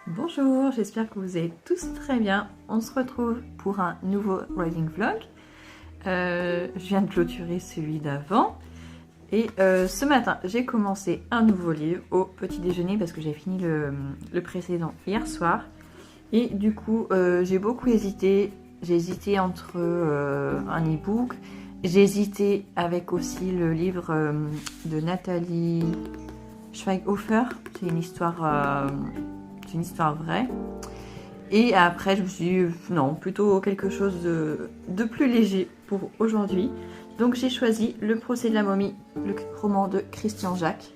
Bonjour, j'espère que vous allez tous très bien. On se retrouve pour un nouveau writing vlog. Je viens de clôturer celui d'avant. Et ce matin, j'ai commencé un nouveau livre au petit déjeuner parce que j'ai fini le précédent hier soir. Et du coup, j'ai beaucoup hésité. J'ai hésité entre un e-book. J'ai hésité avec aussi le livre de Nathalie Schweighofer. C'est une histoire vraie. Et après, je me suis dit, non, plutôt quelque chose de plus léger pour aujourd'hui. Donc j'ai choisi Le procès de la momie, le roman de Christian Jacques.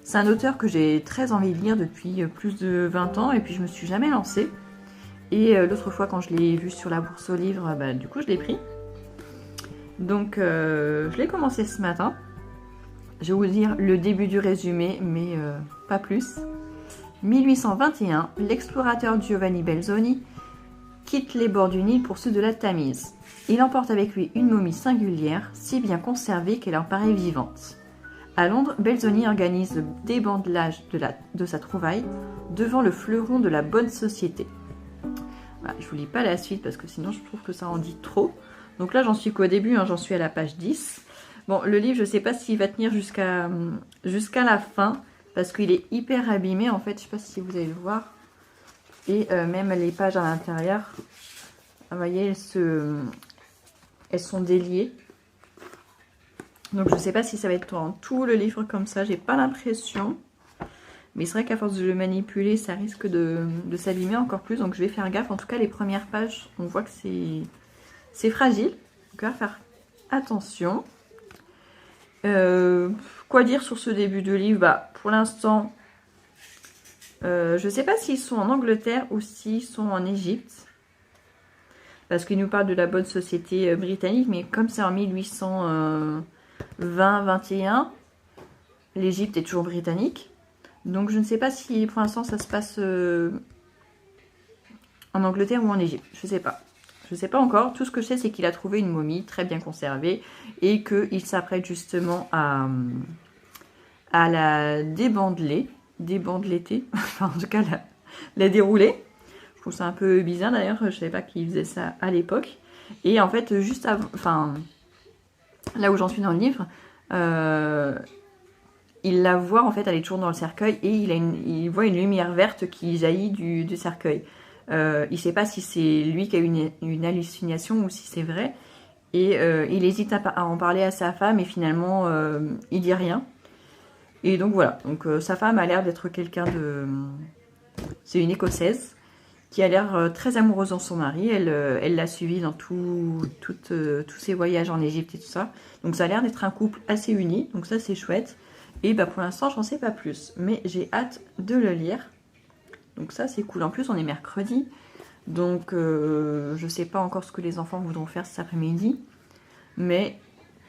C'est un auteur que j'ai très envie de lire depuis plus de 20 ans et puis je me suis jamais lancée. Et l'autre fois quand je l'ai vu sur la bourse aux livres, du coup je l'ai pris. Donc je l'ai commencé ce matin. Je vais vous dire le début du résumé, mais pas plus. 1821, l'explorateur Giovanni Belzoni quitte les bords du Nil pour ceux de la Tamise. Il emporte avec lui une momie singulière, si bien conservée qu'elle en paraît vivante. À Londres, Belzoni organise le débandelage de sa trouvaille devant le fleuron de la bonne société. Voilà, je ne vous lis pas la suite parce que sinon je trouve que ça en dit trop. Donc là j'en suis qu'au début, j'en suis à la page 10. Bon, le livre je ne sais pas s'il va tenir jusqu'à la fin. Parce qu'il est hyper abîmé en fait, je ne sais pas si vous allez le voir. Et même les pages à l'intérieur, vous voyez, elles sont déliées. Donc je ne sais pas si ça va être dans tout le livre comme ça, j'ai pas l'impression. Mais c'est vrai qu'à force de le manipuler, ça risque de s'abîmer encore plus. Donc je vais faire gaffe. En tout cas, les premières pages, on voit que c'est fragile. Donc on va faire attention. Quoi dire sur ce début de livre? Pour l'instant, je ne sais pas s'ils sont en Angleterre ou s'ils sont en Égypte. Parce qu'ils nous parlent de la bonne société britannique, mais comme c'est en 1820-21, l'Égypte est toujours britannique. Donc je ne sais pas si pour l'instant ça se passe en Angleterre ou en Égypte. Je ne sais pas. Je ne sais pas encore. Tout ce que je sais, c'est qu'il a trouvé une momie très bien conservée et qu'il s'apprête justement à la débandeler. Débandeléter. Enfin, en tout cas, la dérouler. Je trouve ça un peu bizarre d'ailleurs. Je ne savais pas qu'il faisait ça à l'époque. Et en fait, juste avant... Enfin, là où j'en suis dans le livre, il la voit, en fait, elle est toujours dans le cercueil et il voit une lumière verte qui jaillit du cercueil. Il ne sait pas si c'est lui qui a une hallucination ou si c'est vrai. Et il hésite à en parler à sa femme et finalement il dit rien. Et donc voilà, donc sa femme a l'air d'être quelqu'un de... C'est une Écossaise qui a l'air très amoureuse dans son mari. Elle l'a suivi dans tous ses voyages en Égypte et tout ça. Donc ça a l'air d'être un couple assez uni, donc ça c'est chouette. Et pour l'instant j'en sais pas plus, mais j'ai hâte de le lire. Donc ça c'est cool. En plus on est mercredi, donc je sais pas encore ce que les enfants voudront faire cet après-midi. Mais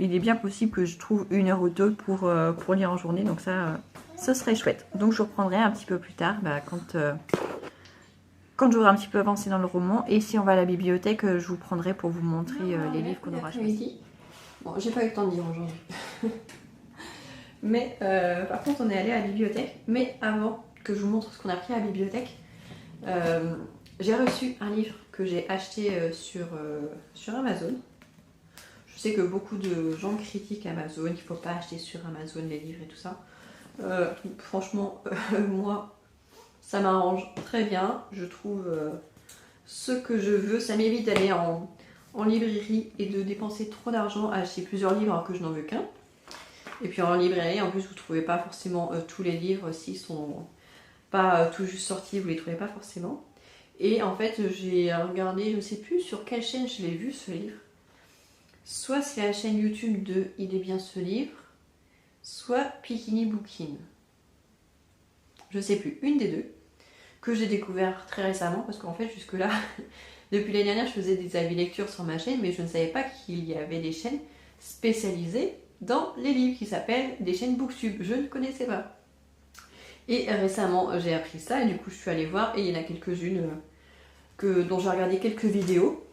il est bien possible que je trouve 1 heure ou 2 pour lire en journée. Donc ça, ce serait chouette. Donc je reprendrai un petit peu plus tard quand j'aurai un petit peu avancé dans le roman. Et si on va à la bibliothèque, je vous prendrai pour vous montrer les livres qu'on aura choisis. Bon, j'ai pas eu le temps de lire aujourd'hui. Mais par contre, on est allé à la bibliothèque. Mais avant que je vous montre ce qu'on a pris à la bibliothèque, j'ai reçu un livre que j'ai acheté sur Amazon. Je sais que beaucoup de gens critiquent Amazon, qu'il ne faut pas acheter sur Amazon les livres et tout ça. Franchement, moi, ça m'arrange très bien. Je trouve ce que je veux. Ça m'évite d'aller en librairie et de dépenser trop d'argent à acheter plusieurs livres alors que je n'en veux qu'un. Et puis en librairie, en plus, vous ne trouvez pas forcément tous les livres. S'ils sont pas tout juste sortis, vous ne les trouvez pas forcément. Et en fait, j'ai regardé, je ne sais plus sur quelle chaîne je l'ai vu ce livre. Soit c'est la chaîne YouTube de Il est bien ce livre, soit Pikini Bookin. Je sais plus, une des deux, que j'ai découvert très récemment, parce qu'en fait jusque-là, depuis l'année dernière, je faisais des avis lecture sur ma chaîne, mais je ne savais pas qu'il y avait des chaînes spécialisées dans les livres, qui s'appellent des chaînes Booktube. Je ne connaissais pas. Et récemment, j'ai appris ça, et du coup je suis allée voir, et il y en a quelques-unes dont j'ai regardé quelques vidéos.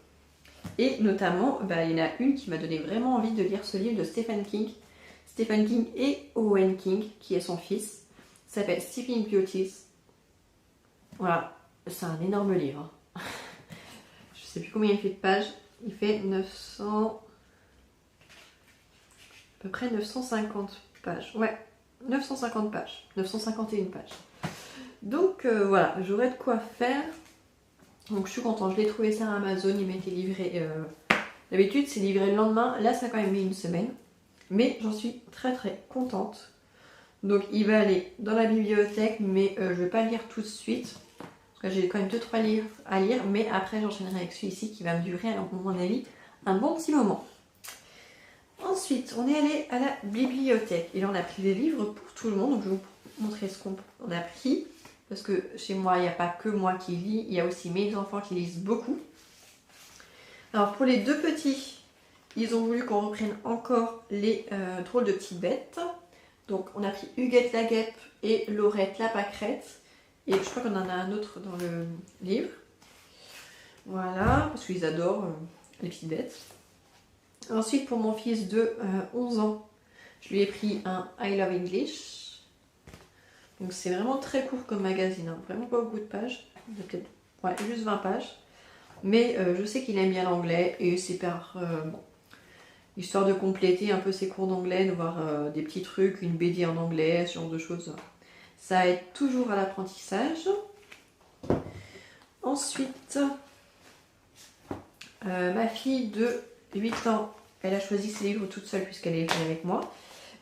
Et notamment, il y en a une qui m'a donné vraiment envie de lire ce livre de Stephen King. Stephen King et Owen King, qui est son fils. Ça s'appelle Sleeping Beauties. Voilà. c'est un énorme livre. Je sais plus combien il fait de pages. Il fait 900... à peu près 950 pages. Ouais, 950 pages. 951 pages. Donc voilà, j'aurai de quoi faire. Donc je suis contente. Je l'ai trouvé sur Amazon. Il m'a été livré... D'habitude, c'est livré le lendemain. Là, ça a quand même mis une semaine. Mais j'en suis très très contente. Donc il va aller dans la bibliothèque, mais je ne vais pas le lire tout de suite. Parce que j'ai quand même 2-3 livres à lire. Mais après, j'enchaînerai avec celui-ci qui va me durer, à mon avis, un bon petit moment. Ensuite, on est allé à la bibliothèque. Et là, on a pris des livres pour tout le monde. Donc je vais vous montrer ce qu'on a pris. Parce que chez moi, il n'y a pas que moi qui lis. Il y a aussi mes enfants qui lisent beaucoup. Alors pour les deux petits, ils ont voulu qu'on reprenne encore les drôles de petites bêtes. Donc on a pris Huguette la guêpe et Laurette la pâquerette. Et je crois qu'on en a un autre dans le livre. Voilà, parce qu'ils adorent les petites bêtes. Ensuite pour mon fils de 11 ans, je lui ai pris un I Love English. Donc c'est vraiment très court comme magazine, hein. Vraiment pas beaucoup de pages. Peut-être juste 20 pages. Mais je sais qu'il aime bien l'anglais et c'est histoire de compléter un peu ses cours d'anglais, de voir des petits trucs, une BD en anglais, ce genre de choses. Ça aide toujours à l'apprentissage. Ensuite, ma fille de 8 ans, elle a choisi ses livres toute seule puisqu'elle est venue avec moi.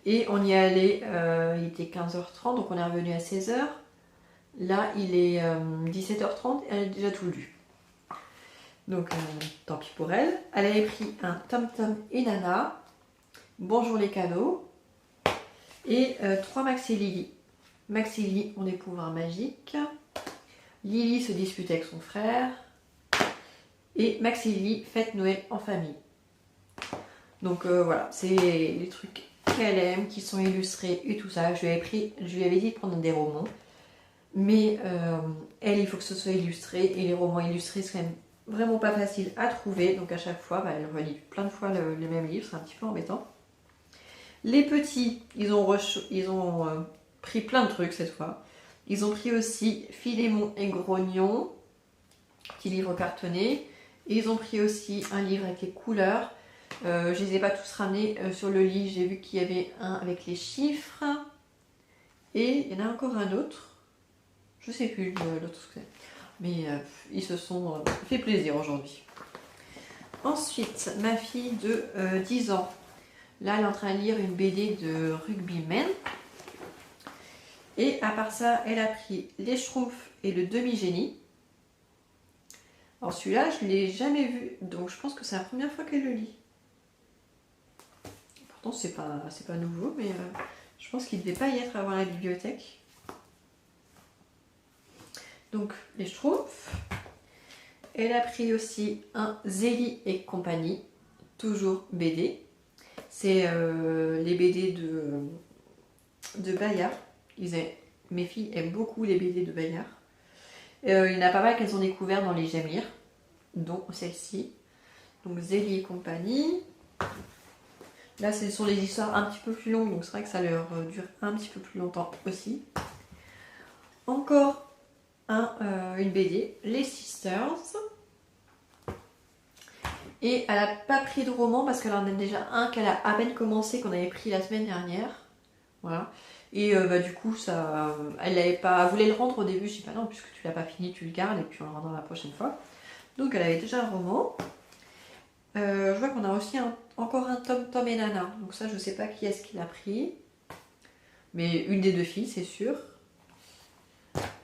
Et on y est allé, il était 15h30, donc on est revenu à 16h. Là, il est 17h30 et elle a déjà tout lu. Donc, tant pis pour elle. Elle avait pris un Tom Tom et Nana, Bonjour les cadeaux, et 3 Max et Lily. Max et Lily ont des pouvoirs magiques. Lily se dispute avec son frère. Et Max et Lily fêtent Noël en famille. Donc voilà, c'est les trucs qu'elle aime, qui sont illustrés et tout ça. Je lui avais dit de prendre des romans. Mais elle, il faut que ce soit illustré. Et les romans illustrés, c'est quand même vraiment pas facile à trouver, donc à chaque fois elle relit plein de fois le même livre, c'est un petit peu embêtant. Les petits, ils ont pris plein de trucs cette fois. Ils ont pris aussi Philémon et Grognon, petit livre cartonné. Et ils ont pris aussi un livre avec les couleurs. Je les ai pas tous ramenés sur le lit, j'ai vu qu'il y avait un avec les chiffres. Et il y en a encore un autre, je sais plus l'autre ce que c'est. Mais ils se sont fait plaisir aujourd'hui. Ensuite, ma fille de 10 ans. Là, elle est en train de lire une BD de Rugbyman. Et à part ça, elle a pris Les Schtroumpfs et le Demi-Génie. Alors celui-là, je ne l'ai jamais vu. Donc je pense que c'est la première fois qu'elle le lit. Pourtant, c'est pas nouveau, mais je pense qu'il ne devait pas y être avant la bibliothèque. Donc les Schtroumpfs. Elle a pris aussi un Zélie et compagnie, toujours BD. C'est les BD de Bayard. Mes filles aiment beaucoup les BD de Bayard. Il y en a pas mal qu'elles ont découvert dans les J'aime lire, dont celle-ci. Donc Zélie et compagnie. Là, ce sont les histoires un petit peu plus longues, donc c'est vrai que ça leur dure un petit peu plus longtemps aussi. Encore une BD, Les Sisters. Et elle n'a pas pris de roman parce qu'elle en a déjà un qu'elle a à peine commencé, qu'on avait pris la semaine dernière. Voilà. Et du coup, elle voulait le rendre au début. Je dis, bah non, puisque tu l'as pas fini, tu le gardes et puis on le rendra la prochaine fois. Donc elle avait déjà un roman. Je vois qu'on a aussi encore un Tom Tom et Nana. Donc ça, je sais pas qui est-ce qui l'a pris. Mais une des deux filles, c'est sûr.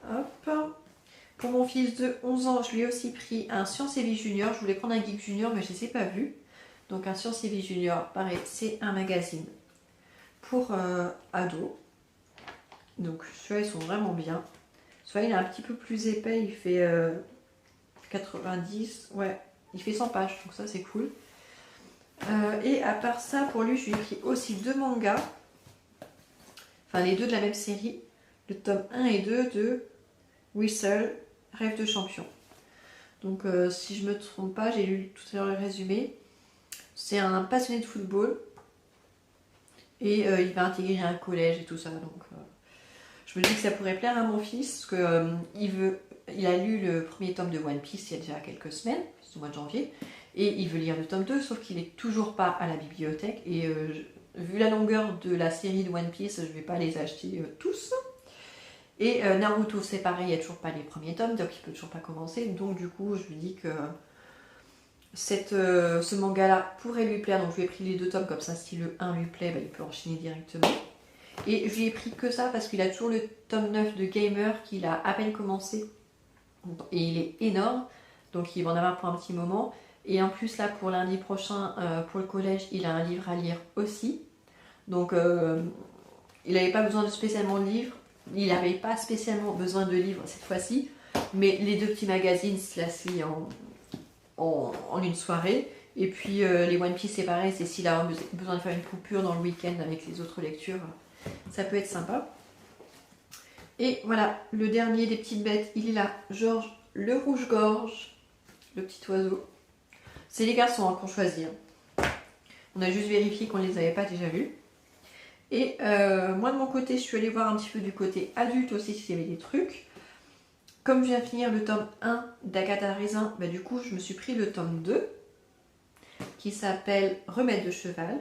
Hop. Pour mon fils de 11 ans, je lui ai aussi pris un Science et Vie Junior. Je voulais prendre un Geek Junior, mais je ne les ai pas vus. Donc un Science et Vie Junior, pareil, c'est un magazine pour ados. Donc celui-là, ils sont vraiment bien. Celui-là, il est un petit peu plus épais, il fait 90, ouais, il fait 100 pages, donc ça c'est cool. Et à part ça, pour lui, je lui ai pris aussi 2 mangas. Enfin, les deux de la même série. Le tome 1 et 2 de Whistle, Rêve de champion. Donc si je me trompe pas, j'ai lu tout à l'heure le résumé. C'est un passionné de football. Et il va intégrer un collège et tout ça. Donc je me dis que ça pourrait plaire à mon fils. Parce que il veut il a lu le premier tome de One Piece il y a déjà quelques semaines, c'est au mois de janvier, et il veut lire le tome 2, sauf qu'il n'est toujours pas à la bibliothèque. Et vu la longueur de la série de One Piece, je ne vais pas les acheter tous. Et Naruto, c'est pareil, il n'y a toujours pas les premiers tomes, donc il ne peut toujours pas commencer. Donc du coup, je lui dis que ce manga-là pourrait lui plaire. Donc je lui ai pris les 2 tomes, comme ça, si le 1 lui plaît, bah, il peut enchaîner directement. Et je lui ai pris que ça parce qu'il a toujours le tome 9 de Gamer qu'il a à peine commencé. Et il est énorme, donc il va en avoir pour un petit moment. Et en plus là pour lundi prochain, pour le collège, il a un livre à lire aussi. Donc il n'avait pas besoin de spécialement de livres. Il n'avait pas spécialement besoin de livres cette fois-ci. Mais les 2 petits magazines se lassent en une soirée. Et puis les One Piece c'est pareil, c'est s'il a besoin de faire une coupure dans le week-end avec les autres lectures, ça peut être sympa. Et voilà, le dernier des petites bêtes, il est là, Georges le rouge-gorge, le petit oiseau. C'est les garçons qu'on choisit. On a juste vérifié qu'on ne les avait pas déjà vus. Et moi de mon côté, je suis allée voir un petit peu du côté adulte aussi s'il y avait des trucs. Comme je viens de finir le tome 1 d'Agatha Raisin, bah, du coup je me suis pris le tome 2 qui s'appelle Remède de cheval.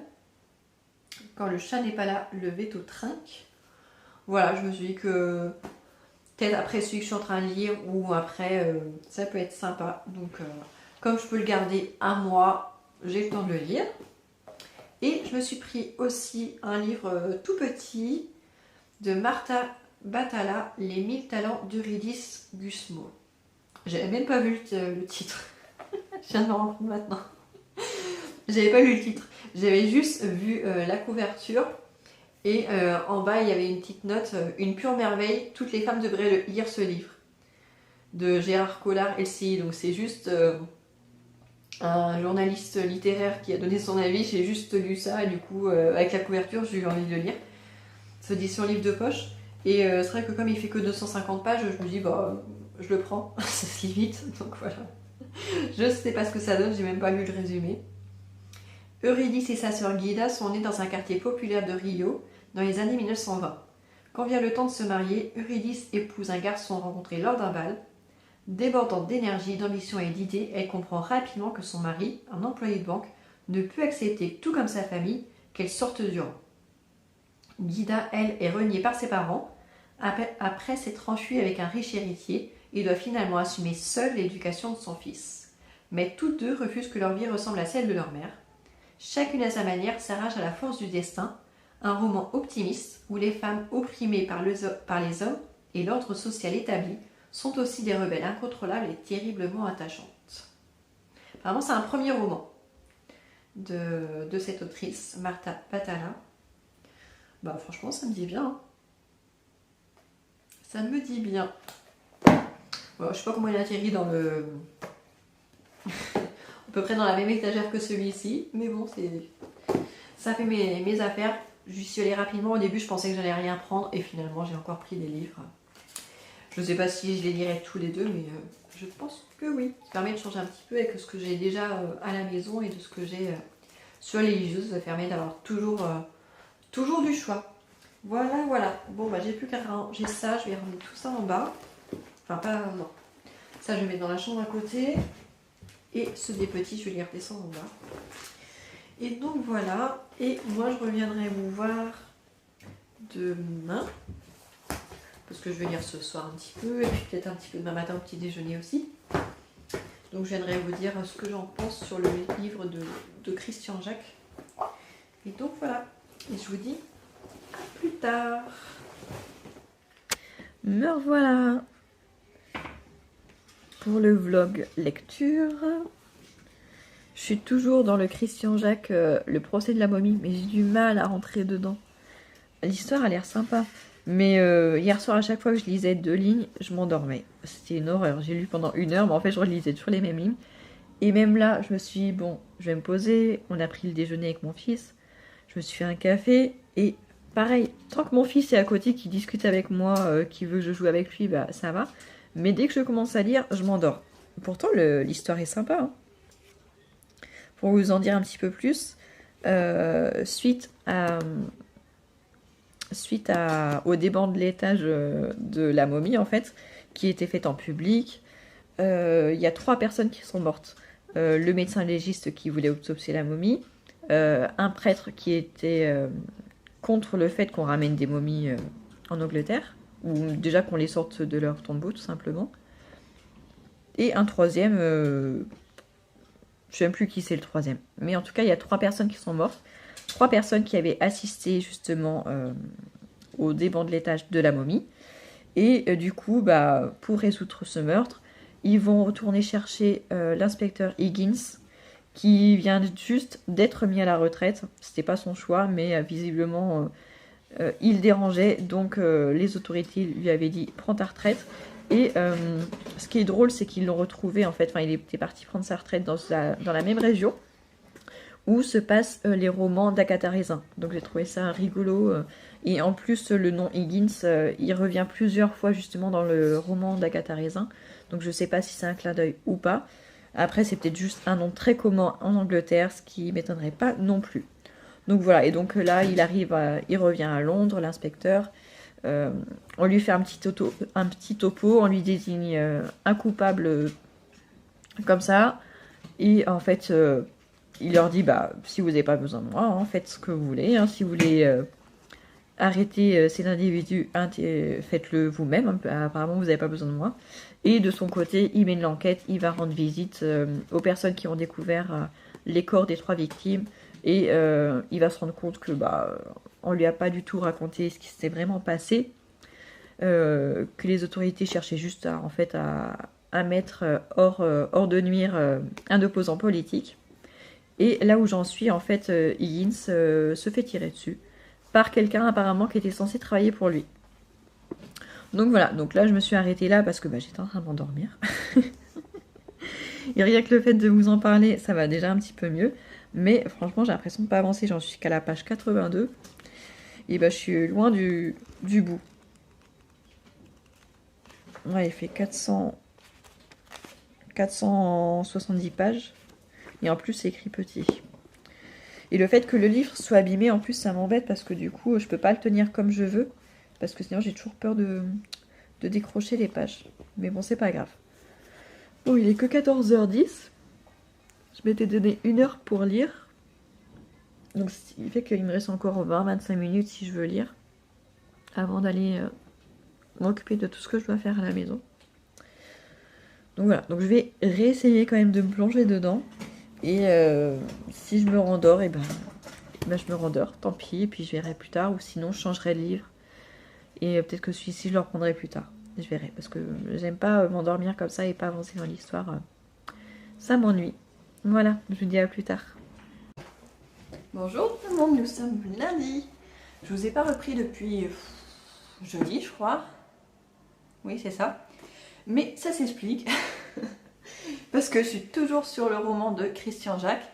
Quand le chat n'est pas là, le veto trinque. Voilà, je me suis dit que peut-être après celui que je suis en train de lire ou après, ça peut être sympa. Donc, comme je peux le garder un mois, j'ai le temps de le lire. Et je me suis pris aussi un livre tout petit de Martha Batalla, Les 1000 talents d'Eurydice Gusmo. J'avais même pas vu le titre. Je viens de me rendre compte maintenant. J'avais pas lu le titre. J'avais juste vu la couverture. Et en bas, il y avait une petite note, une pure merveille, toutes les femmes devraient lire ce livre, de Gérard Collard LCI. Donc c'est juste un journaliste littéraire qui a donné son avis, j'ai juste lu ça, et du coup, avec la couverture, j'ai eu envie de le lire. C'est édition livre de poche, et c'est vrai que comme il fait que 250 pages, je me dis, bah, je le prends, ça se lit vite, donc voilà. Je sais pas ce que ça donne, j'ai même pas lu le résumé. Eurydice et sa sœur Guida sont nées dans un quartier populaire de Rio dans les années 1920. Quand vient le temps de se marier, Eurydice épouse un garçon rencontré lors d'un bal. Débordante d'énergie, d'ambition et d'idées, elle comprend rapidement que son mari, un employé de banque, ne peut accepter, tout comme sa famille, qu'elle sorte du rang. Guida, elle, est reniée par ses parents. Après s'être enfuie avec un riche héritier, et doit finalement assumer seule l'éducation de son fils. Mais toutes deux refusent que leur vie ressemble à celle de leur mère. Chacune à sa manière s'arrache à la force du destin, un roman optimiste où les femmes opprimées par les hommes et l'ordre social établi sont aussi des rebelles incontrôlables et terriblement attachantes. Apparemment, c'est un premier roman de cette autrice, Martha Batalla. Bah franchement, ça me dit bien. Hein. Ça me dit bien. Bon, je sais pas comment il a atterri dans le... à peu près dans la même étagère que celui-ci, mais bon, ça fait mes affaires. J'y suis allée rapidement. Au début, je pensais que j'allais rien prendre, et finalement, j'ai encore pris des livres. Je ne sais pas si je les lirai tous les deux, mais je pense que oui. Ça permet de changer un petit peu avec ce que j'ai déjà à la maison et de ce que j'ai sur les liseuses. Ça permet d'avoir toujours du choix. Voilà, voilà. Bon, bah, j'ai plus qu'à ranger ça. Je vais remettre tout ça en bas. Enfin, pas... non. Ça, je vais mettre dans la chambre à côté. Et ceux des petits, je vais les redescendre en bas. Et donc, voilà. Et moi, je reviendrai vous voir demain. Parce que je vais lire ce soir un petit peu. Et puis peut-être un petit peu demain matin au petit déjeuner aussi. Donc, je viendrai vous dire ce que j'en pense sur le livre de Christian Jacques. Et donc, voilà. Et je vous dis à plus tard. Me revoilà pour le vlog lecture. Je suis toujours dans le Christian Jacques, le procès de la momie, mais j'ai du mal à rentrer dedans. L'histoire a l'air sympa, mais hier soir, à chaque fois que je lisais 2 lignes, je m'endormais. C'était une horreur. J'ai lu pendant 1 heure, mais en fait, je relisais toujours les mêmes lignes. Et même là, je me suis dit, bon, je vais me poser. On a pris le déjeuner avec mon fils. Je me suis fait un café. Et pareil, tant que mon fils est à côté, qui discute avec moi, qui veut que je joue avec lui, bah ça va. Mais dès que je commence à lire, je m'endors. Pourtant, l'histoire est sympa. Hein. Pour vous en dire un petit peu plus, suite au déban de l'étage de la momie, en fait, qui était faite en public. Il y a 3 personnes qui sont mortes. Le médecin légiste qui voulait autopsier la momie, un prêtre qui était contre le fait qu'on ramène des momies en Angleterre, ou déjà qu'on les sorte de leur tombeau tout simplement. Et un troisième, je ne sais même plus qui c'est le troisième, mais en tout cas il y a 3 personnes qui sont mortes, 3 personnes qui avaient assisté justement au démantelage de la momie. Et du coup, bah, pour résoudre ce meurtre, ils vont retourner chercher l'inspecteur Higgins, qui vient juste d'être mis à la retraite. C'était pas son choix, mais visiblement il dérangeait, donc les autorités lui avaient dit prends ta retraite. Et ce qui est drôle, c'est qu'ils l'ont retrouvé en fait, enfin il était parti prendre sa retraite dans la même région où se passent les romans d'Agatha Raisin. Donc j'ai trouvé ça rigolo. Et en plus, le nom Higgins, il revient plusieurs fois justement dans le roman d'Agatha Raisin. Donc je sais pas si c'est un clin d'œil ou pas. Après, c'est peut-être juste un nom très commun en Angleterre, ce qui m'étonnerait pas non plus. Donc voilà, et donc là, il revient à Londres, l'inspecteur. On lui fait un petit topo, on lui désigne un coupable comme ça. Et en fait, il leur dit, bah, si vous n'avez pas besoin de moi, hein, faites ce que vous voulez. Hein, si vous voulez arrêter ces individus, faites-le vous-même. Hein, apparemment, vous n'avez pas besoin de moi. Et de son côté, il mène l'enquête, il va rendre visite aux personnes qui ont découvert les corps des 3 victimes. Et il va se rendre compte que bah, on lui a pas du tout raconté ce qui s'était vraiment passé. Que les autorités cherchaient juste à mettre hors de nuire un opposant politique. Et là où j'en suis, en fait, Higgins se fait tirer dessus par quelqu'un apparemment qui était censé travailler pour lui. Donc voilà, donc là je me suis arrêtée là parce que bah, j'étais en train de m'endormir. Et rien que le fait de vous en parler, ça va déjà un petit peu mieux. Mais franchement, j'ai l'impression de pas avancer, j'en suis qu'à la page 82. Et bah je suis loin du bout. Ouais, il fait 470 pages. Et en plus, c'est écrit petit. Et le fait que le livre soit abîmé, en plus, ça m'embête parce que du coup, je peux pas le tenir comme je veux. Parce que sinon, j'ai toujours peur de décrocher les pages. Mais bon, c'est pas grave. Bon, il est que 14h10. Je m'étais donné 1 heure pour lire. Donc, ce qui fait qu'il me reste encore 20-25 minutes si je veux lire. Avant d'aller m'occuper de tout ce que je dois faire à la maison. Donc voilà, donc je vais réessayer quand même de me plonger dedans. Et si je me rendors, et ben je me rendors, tant pis, et puis je verrai plus tard, ou sinon je changerai de livre. Et peut-être que celui-ci je le reprendrai plus tard. Je verrai, parce que j'aime pas m'endormir comme ça et pas avancer dans l'histoire. Ça m'ennuie. Voilà, je vous dis à plus tard. Bonjour tout le monde, nous sommes lundi. Je vous ai pas repris depuis jeudi, je crois. Oui, c'est ça. Mais ça s'explique. Parce que je suis toujours sur le roman de Christian Jacques.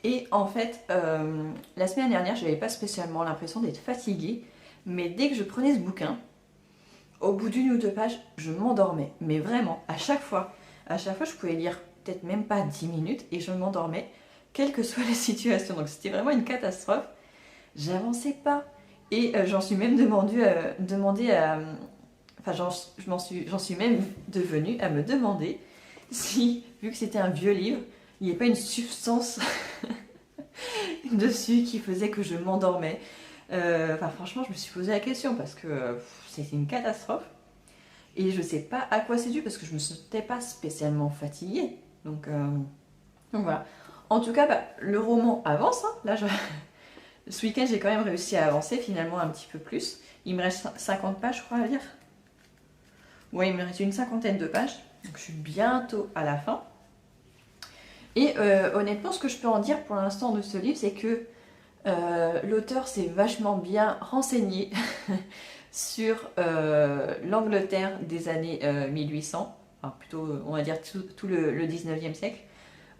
Et en fait, la semaine dernière, je n'avais pas spécialement l'impression d'être fatiguée. Mais dès que je prenais ce bouquin, au bout d'1 ou 2 pages, je m'endormais. Mais vraiment, à chaque fois, je pouvais lire peut-être même pas 10 minutes et je m'endormais, quelle que soit la situation. Donc c'était vraiment une catastrophe. J'avançais pas. Et j'en suis même demandé à... Enfin, j'en suis même devenue à me demander si, vu que c'était un vieux livre, il n'y avait pas une substance dessus qui faisait que je m'endormais. Enfin, franchement, je me suis posé la question parce que c'était une catastrophe. Et je sais pas à quoi c'est dû parce que je me sentais pas spécialement fatiguée. Donc voilà. En tout cas, bah, le roman avance. Hein. Là, ce week-end, j'ai quand même réussi à avancer finalement un petit peu plus. Il me reste 50 pages, je crois, à lire. Ouais, il me reste une 50aine de pages. Donc je suis bientôt à la fin. Et honnêtement, ce que je peux en dire pour l'instant de ce livre, c'est que l'auteur s'est vachement bien renseigné sur l'Angleterre des années 1800. Enfin, plutôt, on va dire, tout le 19e siècle.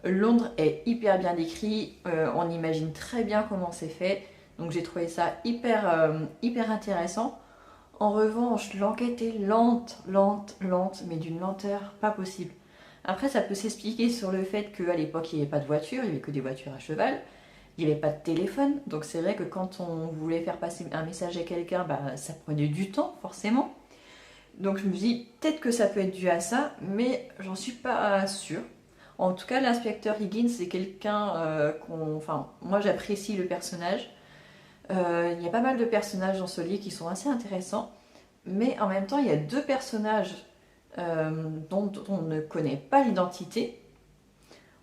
Londres est hyper bien décrit. On imagine très bien comment c'est fait. Donc j'ai trouvé ça hyper intéressant. En revanche, l'enquête est lente, mais d'une lenteur pas possible. Après, ça peut s'expliquer sur le fait qu'à l'époque, il n'y avait pas de voiture, il n'y avait que des voitures à cheval, il n'y avait pas de téléphone, donc c'est vrai que quand on voulait faire passer un message à quelqu'un, bah, ça prenait du temps, forcément. Donc je me dis peut-être que ça peut être dû à ça, mais j'en suis pas sûre. En tout cas, l'inspecteur Higgins, c'est quelqu'un enfin, moi j'apprécie le personnage. Il y a pas mal de personnages dans ce livre qui sont assez intéressants, mais en même temps, il y a deux personnages dont on ne connaît pas l'identité.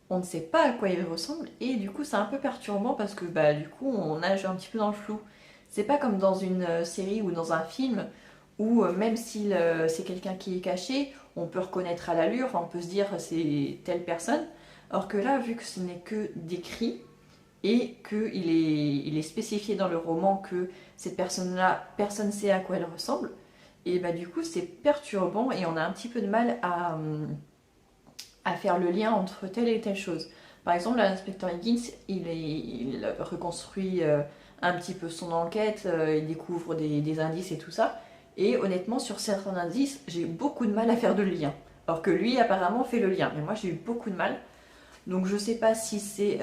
On ne sait pas à quoi ils ressemblent, et du coup, c'est un peu perturbant parce que bah, du coup, on nage un petit peu dans le flou. C'est pas comme dans une série ou dans un film où même si c'est quelqu'un qui est caché, on peut reconnaître à l'allure, enfin, on peut se dire c'est telle personne. Alors que là, vu que ce n'est que décrit et qu'il est spécifié dans le roman que cette personne-là, personne ne sait à quoi elle ressemble, et bah du coup c'est perturbant et on a un petit peu de mal à faire le lien entre telle et telle chose. Par exemple, l'inspecteur Higgins, il reconstruit un petit peu son enquête, il découvre des indices et tout ça. Et honnêtement, sur certains indices, j'ai eu beaucoup de mal à faire de lien. Alors que lui, apparemment, fait le lien. Mais moi, j'ai eu beaucoup de mal. Donc, je sais pas si c'est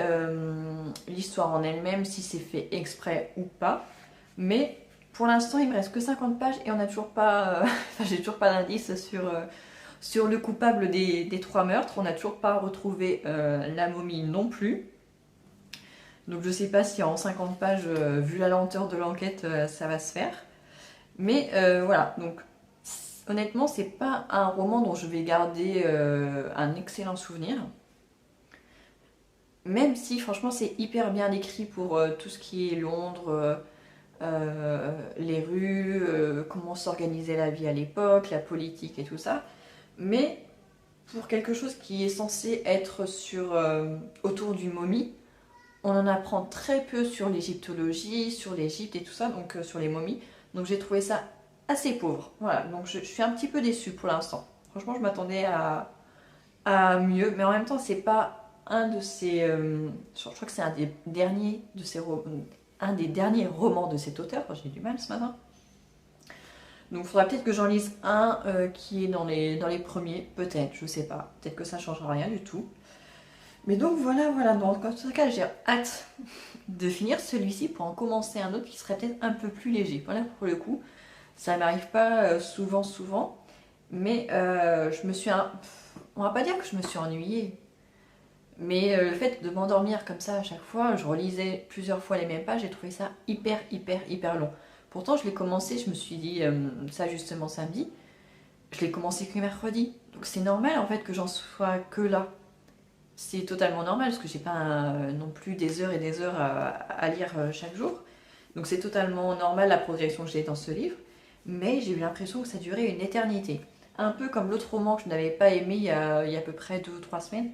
l'histoire en elle-même, si c'est fait exprès ou pas. Mais pour l'instant, il me reste que 50 pages et on n'a toujours pas. Enfin, j'ai toujours pas d'indice sur le coupable des trois meurtres. On n'a toujours pas retrouvé la momie non plus. Donc je sais pas si en 50 pages, vu la lenteur de l'enquête, ça va se faire. Mais voilà, donc honnêtement, c'est pas un roman dont je vais garder un excellent souvenir. Même si franchement c'est hyper bien écrit pour tout ce qui est Londres, les rues, comment s'organisait la vie à l'époque, la politique et tout ça. Mais pour quelque chose qui est censé être autour d'une momie, on en apprend très peu sur l'égyptologie, sur l'Égypte et tout ça, donc sur les momies. Donc j'ai trouvé ça assez pauvre. Voilà, donc je suis un petit peu déçue pour l'instant. Franchement, je m'attendais à mieux, mais en même temps, c'est pas un de ces. Je crois que c'est un des derniers romans de cet auteur. J'ai du mal ce matin. Donc il faudra peut-être que j'en lise un qui est dans les premiers, peut-être, je sais pas. Peut-être que ça changera rien du tout. Mais donc voilà, donc en tout cas j'ai hâte de finir celui-ci pour en commencer un autre qui serait peut-être un peu plus léger. Voilà, pour le coup, ça m'arrive pas souvent, mais je me suis... On va pas dire que je me suis ennuyée, mais le fait de m'endormir comme ça à chaque fois, je relisais plusieurs fois les mêmes pages, j'ai trouvé ça hyper long. Pourtant je l'ai commencé, je me suis dit ça justement samedi, je l'ai commencé que mercredi, donc c'est normal en fait que j'en sois que là. C'est totalement normal parce que j'ai pas non plus des heures et des heures à lire chaque jour. Donc c'est totalement normal la progression que j'ai dans ce livre. Mais j'ai eu l'impression que ça durait une éternité. Un peu comme l'autre roman que je n'avais pas aimé il y a à peu près 2 ou 3 semaines.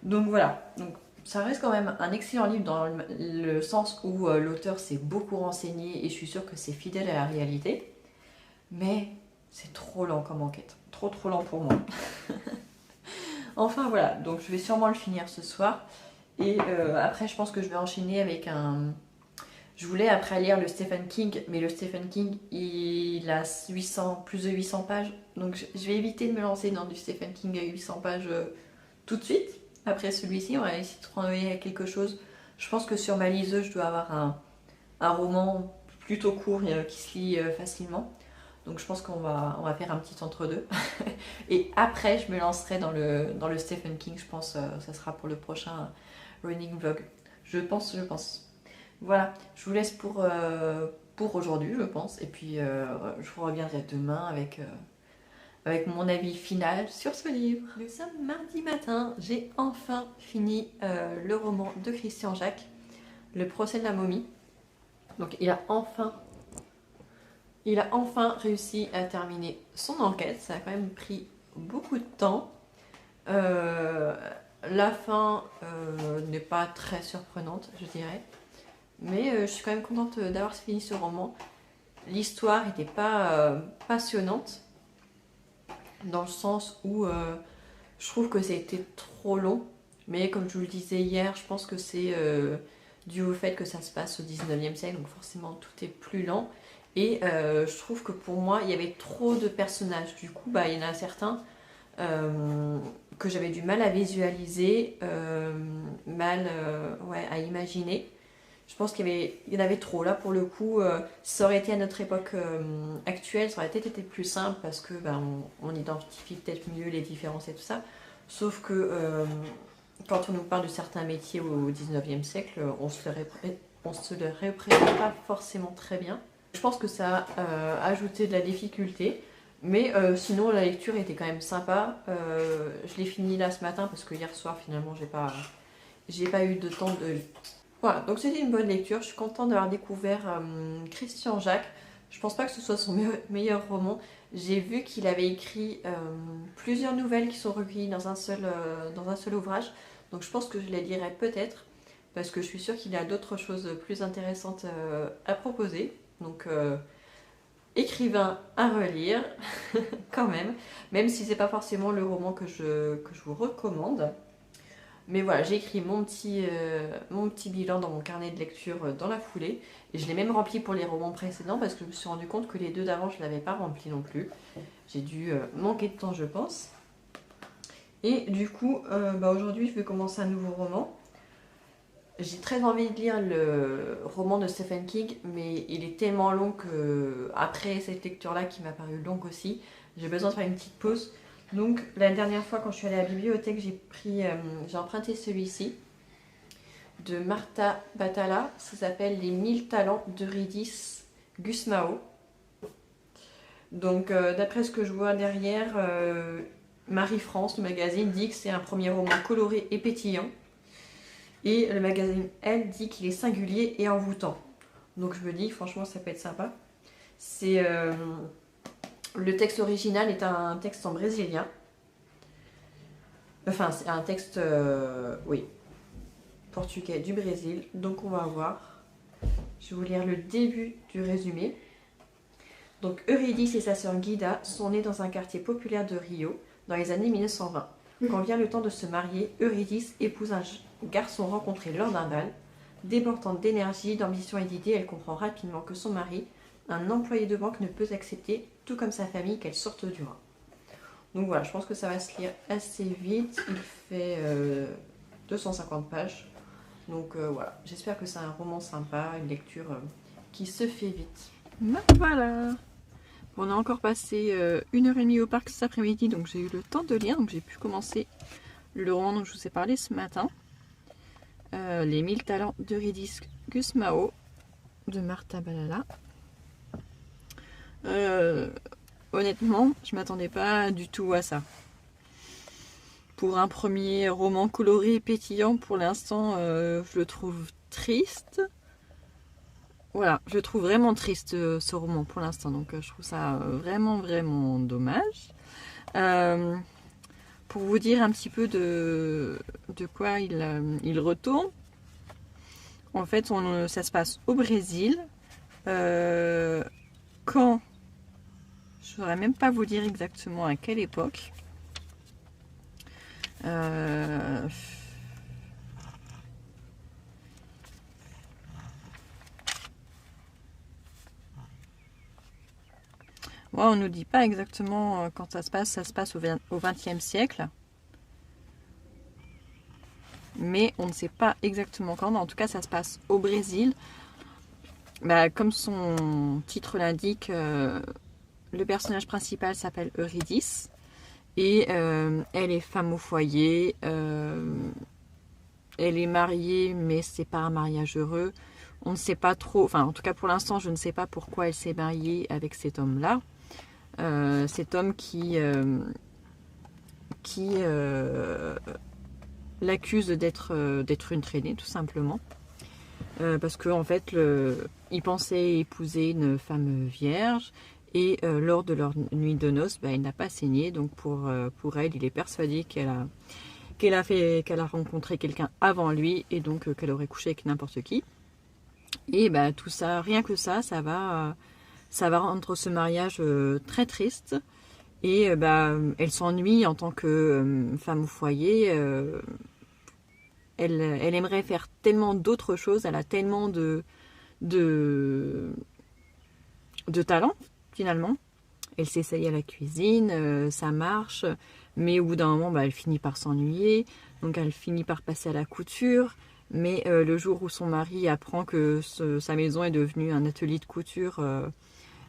Donc voilà. Donc ça reste quand même un excellent livre dans le sens où l'auteur s'est beaucoup renseigné et je suis sûre que c'est fidèle à la réalité. Mais c'est trop lent comme enquête. Trop lent pour moi. Enfin voilà, donc je vais sûrement le finir ce soir. Et après, je pense que je vais enchaîner avec un... Je voulais après lire le Stephen King, mais le Stephen King, il a plus de 800 pages. Donc je vais éviter de me lancer dans du Stephen King à 800 pages tout de suite. Après celui-ci, on va essayer de trouver quelque chose. Je pense que sur ma liseuse, je dois avoir un roman plutôt court qui se lit facilement. Donc je pense qu'on va faire un petit entre-deux. Et après, je me lancerai dans le Stephen King. Je pense ça sera pour le prochain Running Vlog. Je pense. Voilà, je vous laisse pour aujourd'hui, je pense. Et puis, je vous reviendrai demain avec mon avis final sur ce livre. Nous sommes mardi matin. J'ai enfin fini le roman de Christian Jacques, Le procès de la momie. Donc, il a enfin réussi à terminer son enquête. Ça a quand même pris beaucoup de temps. La fin n'est pas très surprenante, je dirais. Mais je suis quand même contente d'avoir fini ce roman. L'histoire n'était pas passionnante, dans le sens où je trouve que c'était trop long. Mais comme je vous le disais hier, je pense que c'est dû au fait que ça se passe au 19e siècle, donc forcément tout est plus lent. Et je trouve que pour moi, il y avait trop de personnages. Du coup, il y en a certains que j'avais du mal à visualiser, à imaginer. Je pense qu'il y en avait trop. Là, pour le coup, ça aurait été à notre époque actuelle, ça aurait peut-être été plus simple parce que ben, on identifie peut-être mieux les différences et tout ça. Sauf que quand on nous parle de certains métiers au 19e siècle, on se le représente pas forcément très bien. Je pense que ça a ajouté de la difficulté. Mais sinon, la lecture était quand même sympa. Je l'ai fini là ce matin parce que hier soir, finalement, j'ai pas eu de temps de... Voilà, donc c'était une bonne lecture. Je suis contente d'avoir découvert Christian Jacques. Je pense pas que ce soit son meilleur roman. J'ai vu qu'il avait écrit plusieurs nouvelles qui sont recueillies dans un seul ouvrage. Donc je pense que je les lirai peut-être. Parce que je suis sûre qu'il a d'autres choses plus intéressantes à proposer. Donc... écrivain à relire, quand même si c'est pas forcément le roman que je vous recommande. Mais voilà, j'ai écrit mon petit bilan dans mon carnet de lecture dans la foulée. Et je l'ai même rempli pour les romans précédents parce que je me suis rendu compte que les deux d'avant, je ne l'avais pas rempli non plus. J'ai dû manquer de temps, je pense. Et du coup, aujourd'hui, je vais commencer un nouveau roman. J'ai très envie de lire le roman de Stephen King, mais il est tellement long que, après cette lecture-là qui m'a paru longue aussi, j'ai besoin de faire une petite pause. Donc, la dernière fois, quand je suis allée à la bibliothèque, j'ai emprunté celui-ci de Martha Batalla. Ça s'appelle Les 1000 talents d'Eurydice Gusmao. Donc, d'après ce que je vois derrière, Marie-France, le magazine, dit que c'est un premier roman coloré et pétillant. Et le magazine, elle, dit qu'il est singulier et envoûtant. Donc je me dis, franchement, ça peut être sympa. Le texte original est un texte en brésilien. Enfin, c'est un texte, oui, portugais du Brésil. Donc on va voir. Je vais vous lire le début du résumé. Donc Eurydice et sa sœur Guida sont nés dans un quartier populaire de Rio dans les années 1920. Quand vient le temps de se marier, Eurydice épouse un garçon rencontré lors d'un bal. Débordante d'énergie, d'ambition et d'idées, elle comprend rapidement que son mari, un employé de banque, ne peut accepter, tout comme sa famille, qu'elle sorte du rang. Donc voilà, je pense que ça va se lire assez vite. Il fait 250 pages. Donc voilà, j'espère que c'est un roman sympa, une lecture qui se fait vite. Voilà. On a encore passé 1h30 au parc cet après-midi, donc j'ai eu le temps de lire, donc j'ai pu commencer le roman dont je vous ai parlé ce matin. Les 1000 talents d'Eurydice Gusmao de Martha Batalla. Honnêtement, je m'attendais pas du tout à ça. Pour un premier roman coloré et pétillant, pour l'instant, je le trouve triste. Voilà, je trouve vraiment triste ce roman pour l'instant, donc je trouve ça vraiment dommage. Pour vous dire un petit peu de quoi il retourne, en fait ça se passe au Brésil, quand, je ne saurais même pas vous dire exactement à quelle époque. Ouais, on ne nous dit pas exactement quand ça se passe au XXe siècle. Mais on ne sait pas exactement quand. En tout cas, ça se passe au Brésil. Comme son titre l'indique, le personnage principal s'appelle Eurydice. Et elle est femme au foyer. Elle est mariée, mais c'est pas un mariage heureux. On ne sait pas trop, enfin en tout cas pour l'instant, je ne sais pas pourquoi elle s'est mariée avec cet homme-là. Cet homme qui l'accuse d'être une traînée, tout simplement. Parce qu'en fait, il pensait épouser une femme vierge. Et lors de leur nuit de noces, elle n'a pas saigné. Donc pour elle, il est persuadé qu'elle a rencontré quelqu'un avant lui. Et donc qu'elle aurait couché avec n'importe qui. Et tout ça, rien que ça va rendre ce mariage très triste. Et elle s'ennuie en tant que femme au foyer. Elle aimerait faire tellement d'autres choses. Elle a tellement de talent, finalement. Elle s'essaye à la cuisine, ça marche. Mais au bout d'un moment, elle finit par s'ennuyer. Donc elle finit par passer à la couture. Mais le jour où son mari apprend que sa maison est devenue un atelier de couture,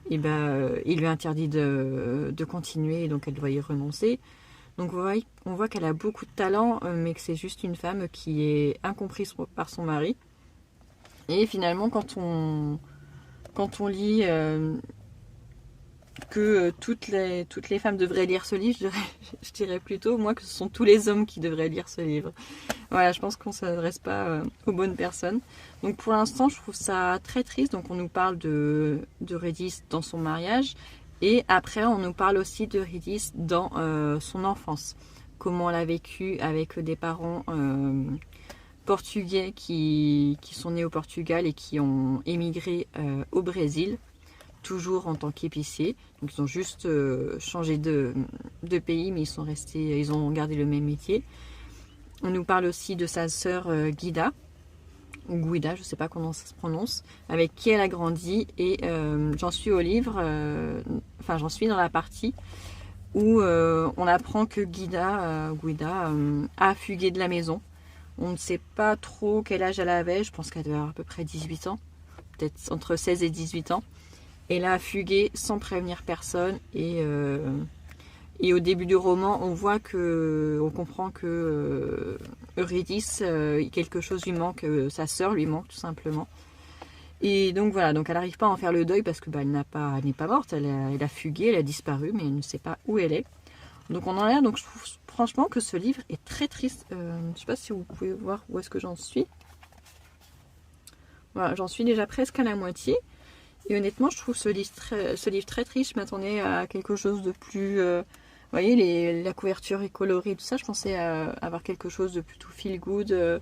il lui interdit de continuer, et donc elle doit y renoncer. Donc on voit qu'elle a beaucoup de talent, mais que c'est juste une femme qui est incomprise par son mari. Et finalement, quand on lit que toutes les femmes devraient lire ce livre, je dirais plutôt, moi, que ce sont tous les hommes qui devraient lire ce livre. Voilà, je pense qu'on ne s'adresse pas aux bonnes personnes. Donc pour l'instant, je trouve ça très triste. Donc on nous parle de Redis dans son mariage. Et après, on nous parle aussi de Redis dans son enfance. Comment elle a vécu avec des parents portugais qui sont nés au Portugal et qui ont émigré au Brésil, toujours en tant qu'épicier. Donc ils ont juste changé de pays, mais ils ont gardé le même métier. On nous parle aussi de sa sœur Guida, ou Guida, je ne sais pas comment ça se prononce, avec qui elle a grandi. Et j'en suis au livre, j'en suis dans la partie où on apprend que Guida a fugué de la maison. On ne sait pas trop quel âge elle avait, je pense qu'elle devait avoir à peu près 18 ans, peut-être entre 16 et 18 ans. Elle a fugué sans prévenir personne et au début du roman, on comprend que Eurydice, quelque chose lui manque, sa sœur lui manque tout simplement. Et donc voilà, donc elle n'arrive pas à en faire le deuil parce que elle n'est pas morte, elle a fugué, elle a disparu, mais elle ne sait pas où elle est. Donc on en est là, donc je trouve franchement que ce livre est très triste. Je ne sais pas si vous pouvez voir où est-ce que j'en suis. Voilà, j'en suis déjà presque à la moitié. Et honnêtement, je trouve ce livre très triste. Je m'attendais à quelque chose de plus... vous voyez, la couverture est colorée, tout ça. Je pensais avoir quelque chose de plutôt feel good,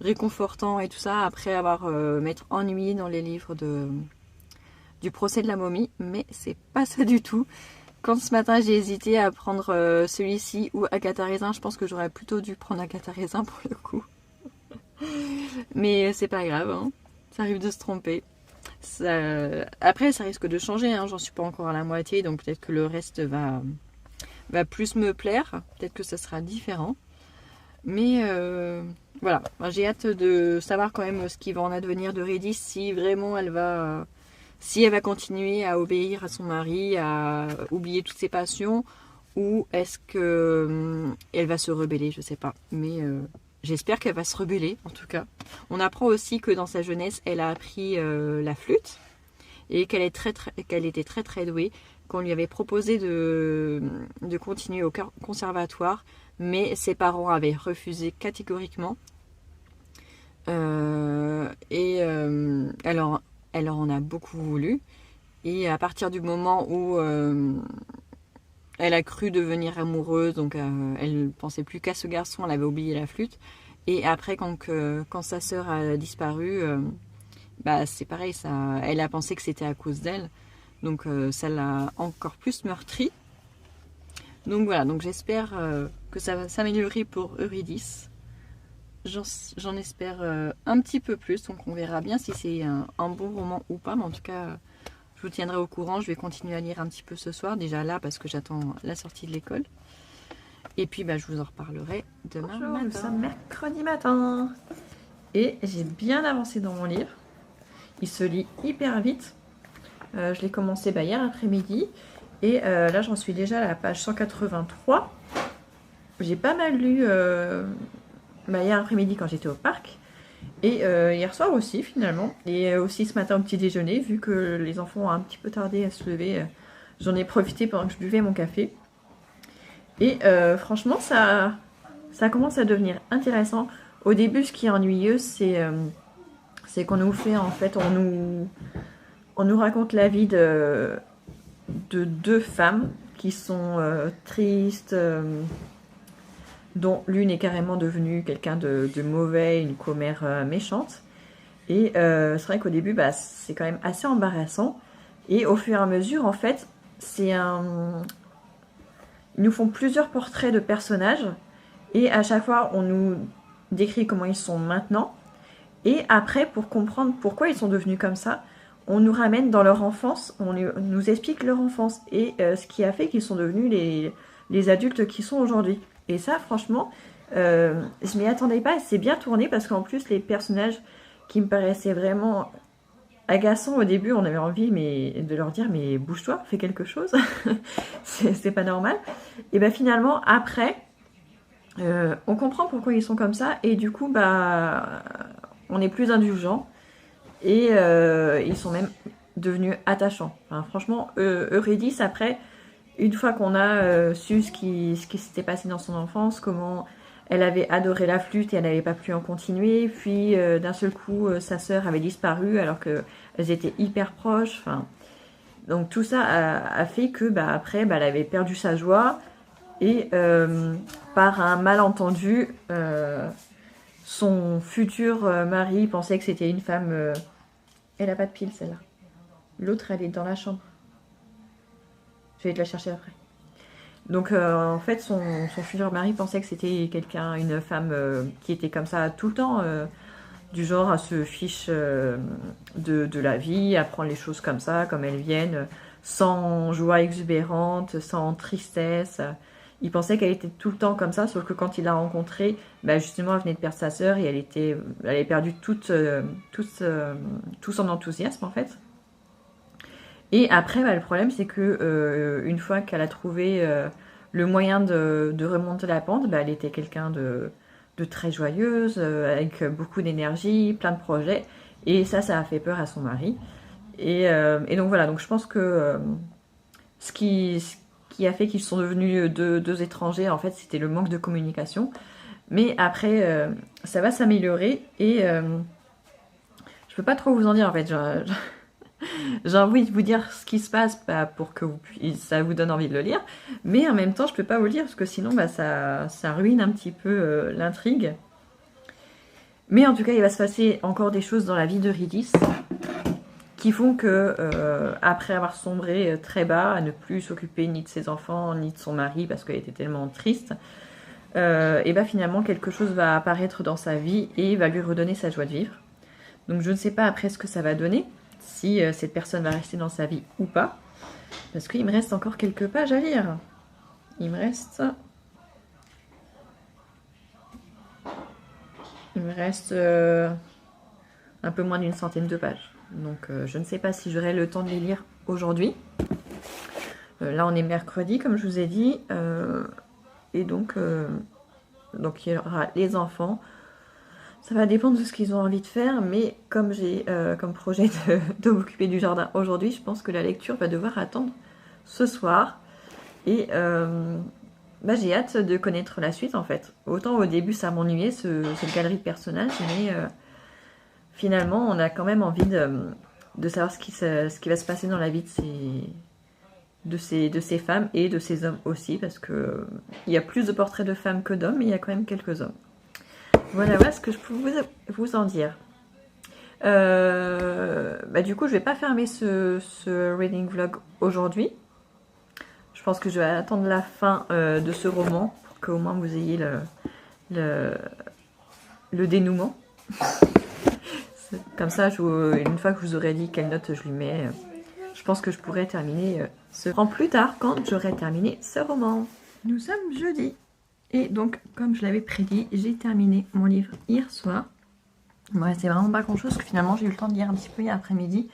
réconfortant et tout ça. Après m'être ennuyée dans les livres du procès de la momie. Mais c'est pas ça du tout. Quand ce matin j'ai hésité à prendre celui-ci ou Agatha Raisin, je pense que j'aurais plutôt dû prendre Agatha Raisin pour le coup. Mais c'est pas grave, hein. Ça arrive de se tromper. Après ça risque de changer, hein. J'en suis pas encore à la moitié, donc peut-être que le reste va plus me plaire, peut-être que ça sera différent. Mais voilà, j'ai hâte de savoir quand même ce qui va en advenir de Redis, si vraiment elle va continuer à obéir à son mari, à oublier toutes ses passions, ou est-ce que elle va se rebeller, je sais pas. Mais j'espère qu'elle va se rebeller, en tout cas. On apprend aussi que dans sa jeunesse, elle a appris la flûte et qu'elle était très très douée, qu'on lui avait proposé de continuer au conservatoire, mais ses parents avaient refusé catégoriquement. Elle en a beaucoup voulu. Et à partir du moment où elle a cru devenir amoureuse, donc elle ne pensait plus qu'à ce garçon, elle avait oublié la flûte. Et après, quand sa sœur a disparu, c'est pareil, elle a pensé que c'était à cause d'elle. Donc ça l'a encore plus meurtrie. Donc voilà, donc j'espère que ça va s'améliorer pour Eurydice. J'en espère un petit peu plus, donc on verra bien si c'est un bon roman ou pas, mais en tout cas je vous tiendrai au courant. Je vais continuer à lire un petit peu ce soir, déjà là parce que j'attends la sortie de l'école, et puis je vous en reparlerai demain matin. Nous sommes mercredi matin et j'ai bien avancé dans mon livre. Il se lit hyper vite. Je l'ai commencé hier après-midi et là j'en suis déjà à la page 183. J'ai pas mal lu hier après-midi quand j'étais au parc et hier soir aussi finalement, et aussi ce matin au petit déjeuner, vu que les enfants ont un petit peu tardé à se lever, j'en ai profité pendant que je buvais mon café et franchement ça commence à devenir intéressant. Au début, ce qui est ennuyeux, c'est qu'on nous fait en fait, on nous raconte la vie de deux femmes qui sont tristes, dont l'une est carrément devenue quelqu'un de mauvais, une commère méchante. Et c'est vrai qu'au début, c'est quand même assez embarrassant. Et au fur et à mesure, en fait, ils nous font plusieurs portraits de personnages. Et à chaque fois, on nous décrit comment ils sont maintenant. Et après, pour comprendre pourquoi ils sont devenus comme ça, on nous ramène dans leur enfance, on nous explique leur enfance et ce qui a fait qu'ils sont devenus les adultes qui sont aujourd'hui. Et ça, franchement, Je m'y attendais pas, c'est bien tourné parce qu'en plus les personnages qui me paraissaient vraiment agaçants au début, on avait envie de leur dire mais bouge-toi, fais quelque chose, c'est pas normal. Et ben finalement après, on comprend pourquoi ils sont comme ça et du coup bah on est plus indulgent et ils sont même devenus attachants. Enfin, franchement, Eurydice après, une fois qu'on a su ce qui s'était passé dans son enfance, comment elle avait adoré la flûte et elle n'avait pas pu en continuer, puis d'un seul coup sa sœur avait disparu alors qu'elles étaient hyper proches, enfin, donc tout ça a fait que bah, après bah, elle avait perdu sa joie et par un malentendu son futur mari pensait que c'était une femme elle a pas de pile celle-là, l'autre elle est dans la chambre, je vais te la chercher après. Donc en fait son futur mari pensait que c'était quelqu'un, une femme qui était comme ça tout le temps, du genre à se fiche de la vie, à prendre les choses comme ça, comme elles viennent, sans joie exubérante, sans tristesse. Il pensait qu'elle était tout le temps comme ça, sauf que quand il l'a rencontrée, bah justement elle venait de perdre sa sœur et elle avait perdu tout son enthousiasme en fait. Et après, bah, le problème, c'est que une fois qu'elle a trouvé le moyen de remonter la pente, bah, elle était quelqu'un de très joyeuse, avec beaucoup d'énergie, plein de projets. Et ça a fait peur à son mari. Et donc voilà, donc je pense que ce qui a fait qu'ils sont devenus deux étrangers, en fait, c'était le manque de communication. Mais après, ça va s'améliorer et je peux pas trop vous en dire en fait. J'ai envie de vous dire ce qui se passe bah, pour que ça vous donne envie de le lire, mais en même temps je peux pas vous le dire parce que sinon bah, ça ruine un petit peu l'intrigue. Mais en tout cas il va se passer encore des choses dans la vie d'Eurydice qui font que après avoir sombré très bas, à ne plus s'occuper ni de ses enfants ni de son mari parce qu'elle était tellement triste, et bah finalement quelque chose va apparaître dans sa vie et va lui redonner sa joie de vivre. Donc je ne sais pas après ce que ça va donner, si cette personne va rester dans sa vie ou pas. Parce qu'il me reste encore quelques pages à lire. Il me reste un peu moins d'une centaine de pages. Donc je ne sais pas si j'aurai le temps de les lire aujourd'hui. Là on est mercredi comme je vous ai dit. Et donc il y aura les enfants. Ça va dépendre de ce qu'ils ont envie de faire, mais comme j'ai comme projet de m'occuper du jardin aujourd'hui, je pense que la lecture va devoir attendre ce soir. Et bah, j'ai hâte de connaître la suite en fait. Autant au début ça m'ennuyait, cette galerie de personnages, mais finalement on a quand même envie de savoir ce qui va se passer dans la vie de ces femmes et de ces hommes aussi, parce que il y a plus de portraits de femmes que d'hommes, mais il y a quand même quelques hommes. Voilà ce que je peux vous en dire. Bah, du coup, je vais pas fermer ce reading vlog aujourd'hui. Je pense que je vais attendre la fin de ce roman pour qu'au moins vous ayez le dénouement. Comme ça, une fois que je vous aurai dit quelle note je lui mets, je pense que je pourrai terminer ce roman plus tard quand j'aurai terminé ce roman. Nous sommes jeudi. Et donc, comme je l'avais prédit, j'ai terminé mon livre hier soir. Ouais, c'est vraiment pas grand chose, parce que finalement j'ai eu le temps de lire un petit peu hier après-midi.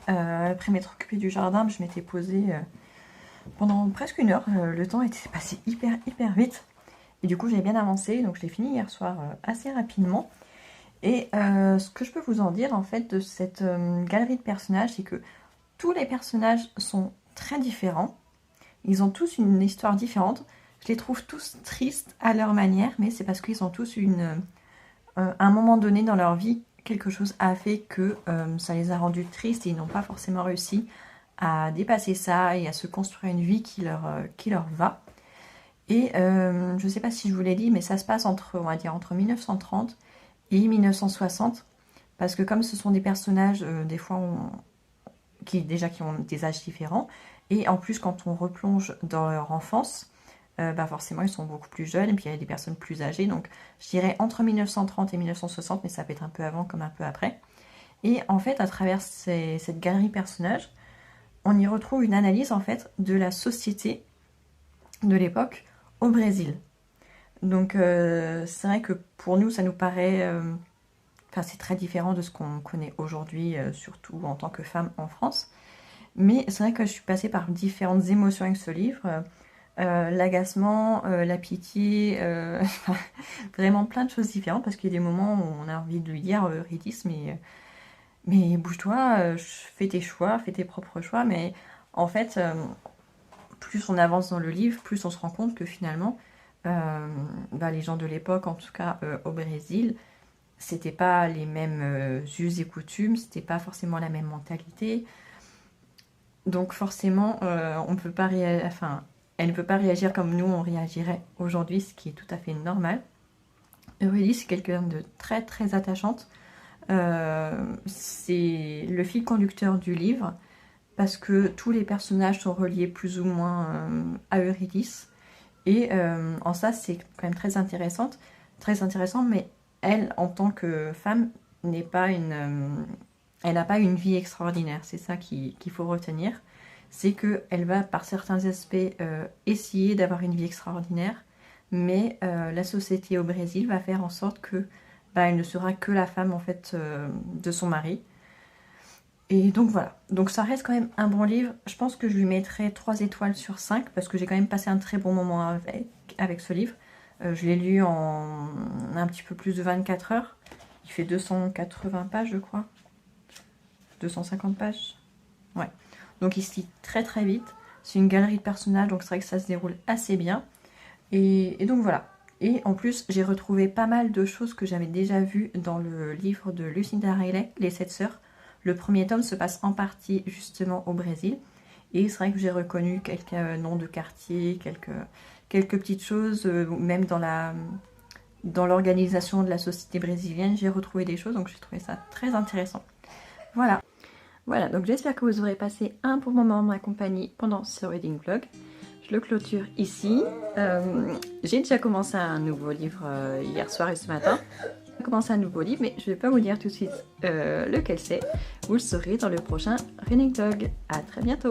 Après m'être occupée du jardin, je m'étais posée pendant presque une heure. Le temps était passé hyper vite. Et du coup j'ai bien avancé, donc je l'ai fini hier soir assez rapidement. Et ce que je peux vous en dire en fait de cette galerie de personnages, c'est que tous les personnages sont très différents. Ils ont tous une histoire différente. Je les trouve tous tristes à leur manière, mais c'est parce qu'ils ont tous un moment donné dans leur vie, quelque chose a fait que ça les a rendus tristes et ils n'ont pas forcément réussi à dépasser ça et à se construire une vie qui leur va. Et je ne sais pas si je vous l'ai dit, mais ça se passe on va dire, entre 1930 et 1960, parce que comme ce sont des personnages, des fois, qui ont des âges différents, et en plus quand on replonge dans leur enfance, bah forcément ils sont beaucoup plus jeunes, et puis il y a des personnes plus âgées, donc je dirais entre 1930 et 1960, mais ça peut être un peu avant comme un peu après. Et en fait, à travers cette galerie personnages, on y retrouve une analyse en fait de la société de l'époque au Brésil. Donc c'est vrai que pour nous ça nous paraît... Enfin c'est très différent de ce qu'on connaît aujourd'hui, surtout en tant que femme en France. Mais c'est vrai que je suis passée par différentes émotions avec ce livre. L'agacement, la pitié, vraiment plein de choses différentes parce qu'il y a des moments où on a envie de lui dire Eurydice, mais bouge-toi, fais tes choix, fais tes propres choix. Mais en fait, plus on avance dans le livre, plus on se rend compte que finalement, les gens de l'époque, en tout cas au Brésil, c'était pas les mêmes us et coutumes, c'était pas forcément la même mentalité. Donc forcément, on peut pas elle ne peut pas réagir comme nous on réagirait aujourd'hui, ce qui est tout à fait normal. Eurydice, c'est quelqu'un de très très attachante. C'est le fil conducteur du livre parce que tous les personnages sont reliés plus ou moins à Eurydice. Et en ça, c'est quand même très intéressant, mais elle, en tant que femme, n'est pas elle n'a pas une vie extraordinaire. C'est ça qu'il faut retenir. C'est qu'elle va, par certains aspects, essayer d'avoir une vie extraordinaire, mais la société au Brésil va faire en sorte que elle ne sera que la femme en fait de son mari. Et donc voilà, donc ça reste quand même un bon livre. Je pense que je lui mettrai 3 étoiles sur 5 parce que j'ai quand même passé un très bon moment avec ce livre. Je l'ai lu en un petit peu plus de 24 heures. Il fait 280 pages je crois. 250 pages. Ouais. Donc il se lit très très vite. C'est une galerie de personnages donc c'est vrai que ça se déroule assez bien. Et donc voilà. Et en plus j'ai retrouvé pas mal de choses que j'avais déjà vues dans le livre de Lucinda Riley, Les 7 sœurs. Le premier tome se passe en partie justement au Brésil. Et c'est vrai que j'ai reconnu quelques noms de quartiers, quelques petites choses, même dans l'organisation de la société brésilienne, j'ai retrouvé des choses, donc j'ai trouvé ça très intéressant. Voilà. Voilà, donc j'espère que vous aurez passé un bon moment en ma compagnie pendant ce reading vlog. Je le clôture ici. J'ai déjà commencé un nouveau livre hier soir et ce matin. J'ai commencé un nouveau livre, mais je ne vais pas vous dire tout de suite lequel c'est. Vous le saurez dans le prochain reading vlog. À très bientôt.